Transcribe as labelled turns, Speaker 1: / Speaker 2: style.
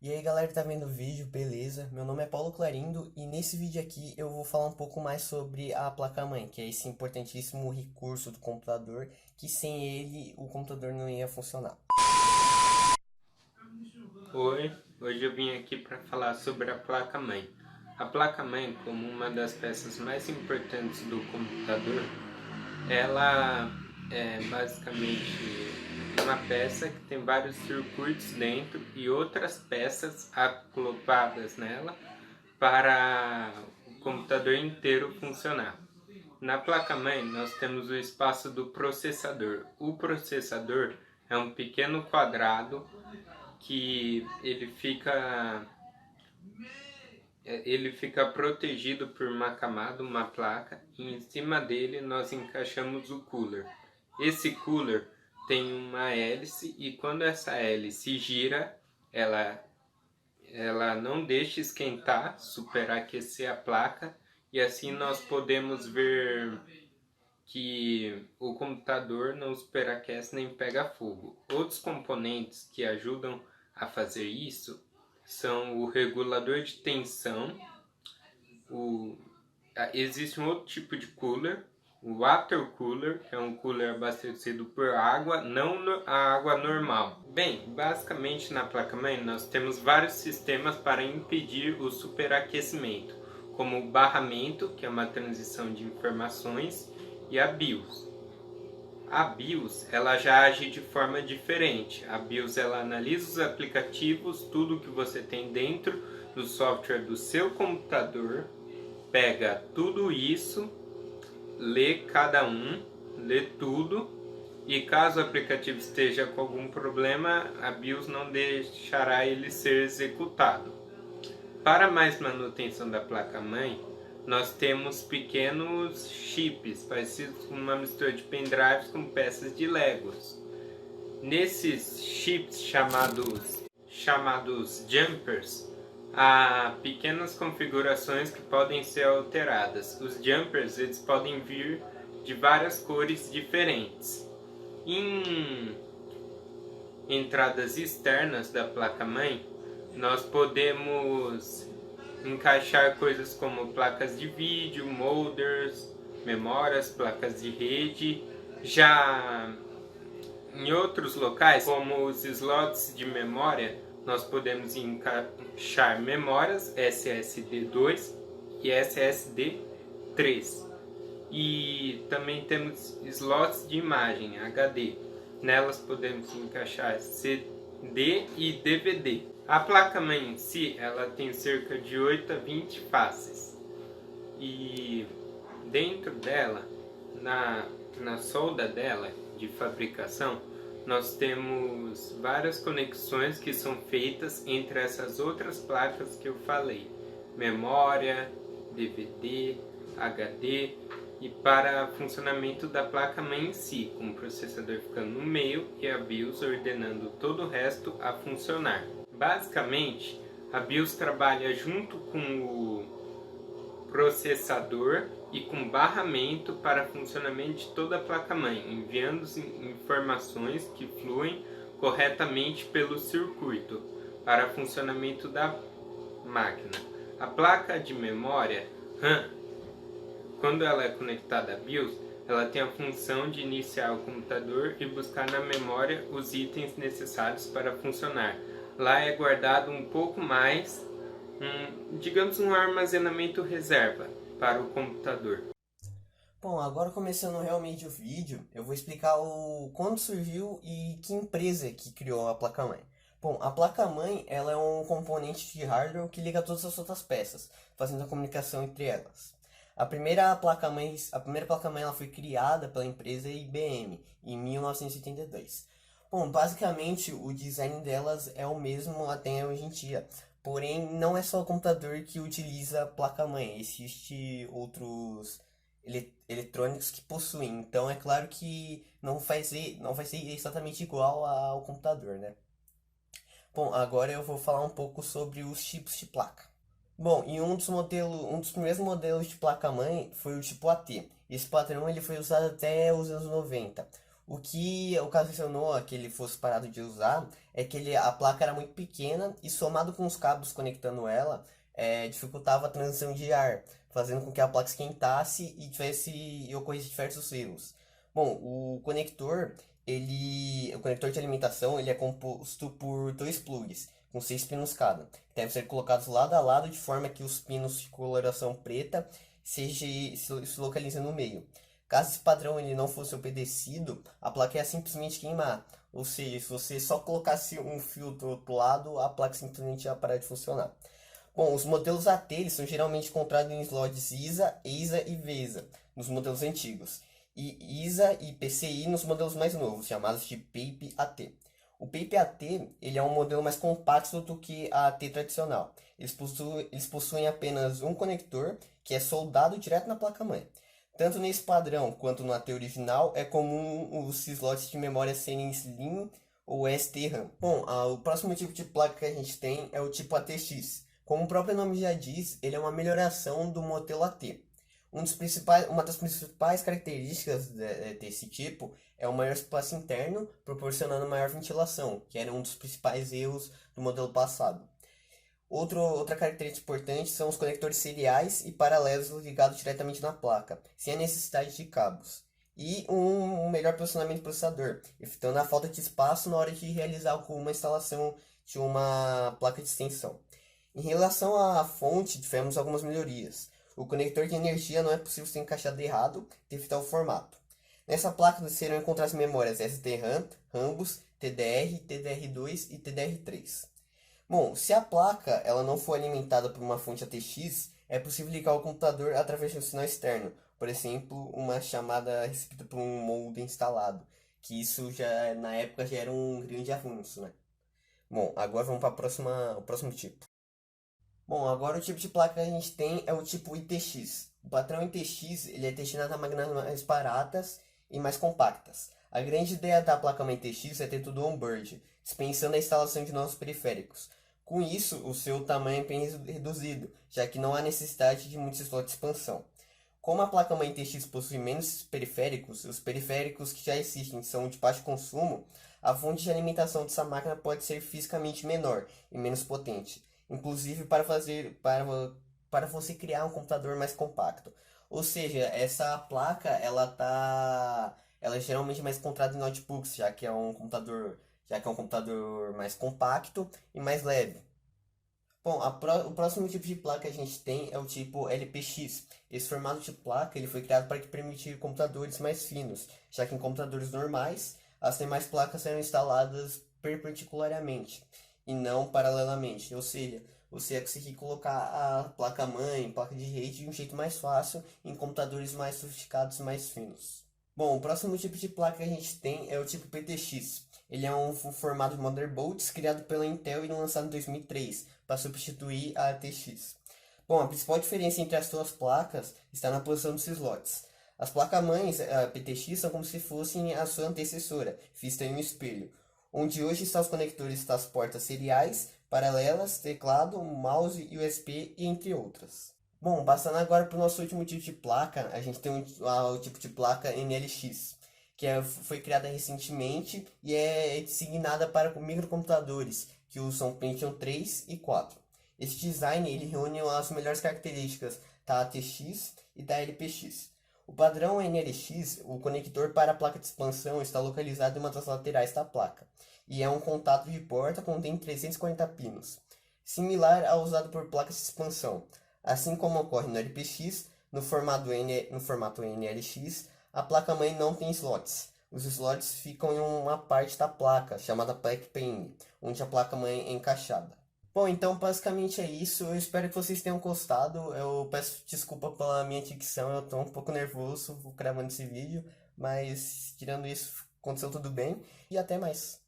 Speaker 1: E aí galera que tá vendo o vídeo, beleza? Meu nome é Paulo Clarindo e nesse vídeo aqui eu vou falar um pouco mais sobre a placa-mãe, que é esse importantíssimo recurso do computador, que sem ele o computador não ia funcionar.
Speaker 2: Oi, hoje eu vim aqui para falar sobre a placa-mãe. A placa-mãe, como uma das peças mais importantes do computador, ela é basicamente uma peça que tem vários circuitos dentro e outras peças acopladas nela para o computador inteiro funcionar. Na placa-mãe, nós temos o espaço do processador. O processador é um pequeno quadrado que ele fica protegido por uma camada, uma placa, e em cima dele nós encaixamos o cooler. Esse cooler tem uma hélice e quando essa hélice gira, ela, ela não deixa esquentar, superaquecer a placa, e assim nós podemos ver que o computador não superaquece nem pega fogo. Outros componentes que ajudam a fazer isso são o regulador de tensão, existe um outro tipo de cooler, o water cooler, que é um cooler abastecido por água, não a água normal. Bem, basicamente na placa-mãe nós temos vários sistemas para impedir o superaquecimento, como o barramento, que é uma transição de informações, e a BIOS. A BIOS ela já age de forma diferente. A BIOS ela analisa os aplicativos, tudo que você tem dentro do software do seu computador, pega tudo isso, lê cada um, lê tudo, e caso o aplicativo esteja com algum problema, a BIOS não deixará ele ser executado. Para mais manutenção da placa-mãe, nós temos pequenos chips, parecidos com uma mistura de pendrives com peças de Legos. Nesses chips chamados jumpers, há pequenas configurações que podem ser alteradas. Os jumpers eles podem vir de várias cores diferentes. Em entradas externas da placa-mãe, nós podemos encaixar coisas como placas de vídeo, molders, memórias, placas de rede. Já em outros locais, como os slots de memória, nós podemos encaixar memórias SSD2 e SSD3. E também temos slots de imagem HD. Nelas podemos encaixar CD e DVD. A placa-mãe em si, ela tem cerca de 8 a 20 faces. E dentro dela, na solda dela de fabricação, nós temos várias conexões que são feitas entre essas outras placas que eu falei. Memória, DVD, HD, e para funcionamento da placa-mãe em si, com o processador ficando no meio e a BIOS ordenando todo o resto a funcionar. Basicamente, a BIOS trabalha junto com o processador e com barramento para funcionamento de toda a placa-mãe, enviando informações que fluem corretamente pelo circuito para funcionamento da máquina. A placa de memória RAM, quando ela é conectada à BIOS, ela tem a função de iniciar o computador e buscar na memória os itens necessários para funcionar. Lá é guardado um pouco mais, digamos um armazenamento reserva para o computador.
Speaker 1: Bom, agora começando realmente o vídeo, eu vou explicar quando surgiu e que empresa que criou a placa-mãe. Bom, a placa-mãe ela é um componente de hardware que liga todas as outras peças, fazendo a comunicação entre elas. A primeira placa-mãe ela foi criada pela empresa IBM em 1982. Bom, basicamente o design delas é o mesmo até hoje em dia. Porém, não é só o computador que utiliza a placa-mãe, existe outros eletrônicos que possuem. Então é claro que não vai ser exatamente igual ao computador, né? Bom, agora eu vou falar um pouco sobre os tipos de placa. Bom, e um dos primeiros modelos de placa-mãe foi o tipo AT. Esse padrão ele foi usado até os anos 90. O que ocasionou a que ele fosse parado de usar é que a placa era muito pequena e somado com os cabos conectando ela, dificultava a transição de ar, fazendo com que a placa esquentasse e ocorresse diversos erros. Bom, o conector de alimentação, ele é composto por dois plugs, com 6 pinos cada, que devem ser colocados lado a lado de forma que os pinos de coloração preta se localizem no meio. Caso esse padrão ele não fosse obedecido, a placa ia simplesmente queimar. Ou seja, se você só colocasse um fio do outro lado, a placa simplesmente ia parar de funcionar. Bom, os modelos AT eles são geralmente encontrados em slots ISA, EISA e VESA, nos modelos antigos, e ISA e PCI nos modelos mais novos, chamados de PAPE AT. O PAPE AT ele é um modelo mais compacto do que a AT tradicional. Eles possuem apenas um conector, que é soldado direto na placa-mãe. Tanto nesse padrão quanto no AT original, é comum os slots de memória serem Slim ou ST-RAM. Bom, o próximo tipo de placa que a gente tem é o tipo ATX. Como o próprio nome já diz, ele é uma melhoração do modelo AT. Uma das principais características desse tipo é o maior espaço interno, proporcionando maior ventilação, que era um dos principais erros do modelo passado. Outra característica importante são os conectores seriais e paralelos ligados diretamente na placa, sem a necessidade de cabos. E um melhor posicionamento do processador, evitando a falta de espaço na hora de realizar uma instalação de uma placa de extensão. Em relação à fonte, tivemos algumas melhorias. O conector de energia não é possível ser encaixado errado devido ao formato. Nessa placa serão encontradas memórias SDRAM, Rambus, TDR, TDR2 e TDR3. Bom, se a placa ela não for alimentada por uma fonte ATX, é possível ligar o computador através de um sinal externo, por exemplo, uma chamada recebida por um modem instalado, que isso já na época já era um grande avanço, né? Bom, agora vamos para o próximo tipo. Bom, agora o tipo de placa que a gente tem é o tipo ITX. O padrão ITX ele é destinado a máquinas mais baratas e mais compactas. A grande ideia da placa-mãe ITX é ter tudo on-board, dispensando a instalação de novos periféricos. Com isso, o seu tamanho é bem reduzido, já que não há necessidade de muitos slots de expansão. Como a placa-mãe ITX possui menos periféricos, os periféricos que já existem são de baixo consumo, a fonte de alimentação dessa máquina pode ser fisicamente menor e menos potente, inclusive para você criar um computador mais compacto. Ou seja, essa placa ela é geralmente mais encontrada em notebooks, já que é um computador mais compacto e mais leve. Bom, o próximo tipo de placa que a gente tem é o tipo LPX. Esse formato de placa ele foi criado para que permitir computadores mais finos, já que em computadores normais as demais placas serão instaladas perpendicularmente e não paralelamente. Ou seja, você ia conseguir colocar a placa-mãe, placa de rede de um jeito mais fácil em computadores mais sofisticados e mais finos. Bom, o próximo tipo de placa que a gente tem é o tipo PTX. Ele é um formato de motherboards criado pela Intel e lançado em 2003 para substituir a ATX. Bom, a principal diferença entre as duas placas está na posição dos slots. As placas-mães PTX são como se fossem a sua antecessora, vista em um espelho, onde hoje estão os conectores das portas seriais, paralelas, teclado, mouse, USB e entre outras. Bom, passando agora para o nosso último tipo de placa, a gente tem o tipo de placa NLX, que foi criada recentemente e é designada para microcomputadores, que usam Pentium 3 e 4. Esse design ele reúne as melhores características da ATX e da LPX. O padrão NLX, o conector para a placa de expansão está localizado em uma das laterais da placa, e é um contato de porta contém 340 pinos, similar ao usado por placas de expansão. Assim como ocorre no LPX, no formato NLX, a placa-mãe não tem slots. Os slots ficam em uma parte da placa, chamada backplane, onde a placa-mãe é encaixada. Bom, então basicamente é isso. Eu espero que vocês tenham gostado. Eu peço desculpa pela minha dicção, eu estou um pouco nervoso gravando esse vídeo, mas tirando isso, aconteceu tudo bem e até mais.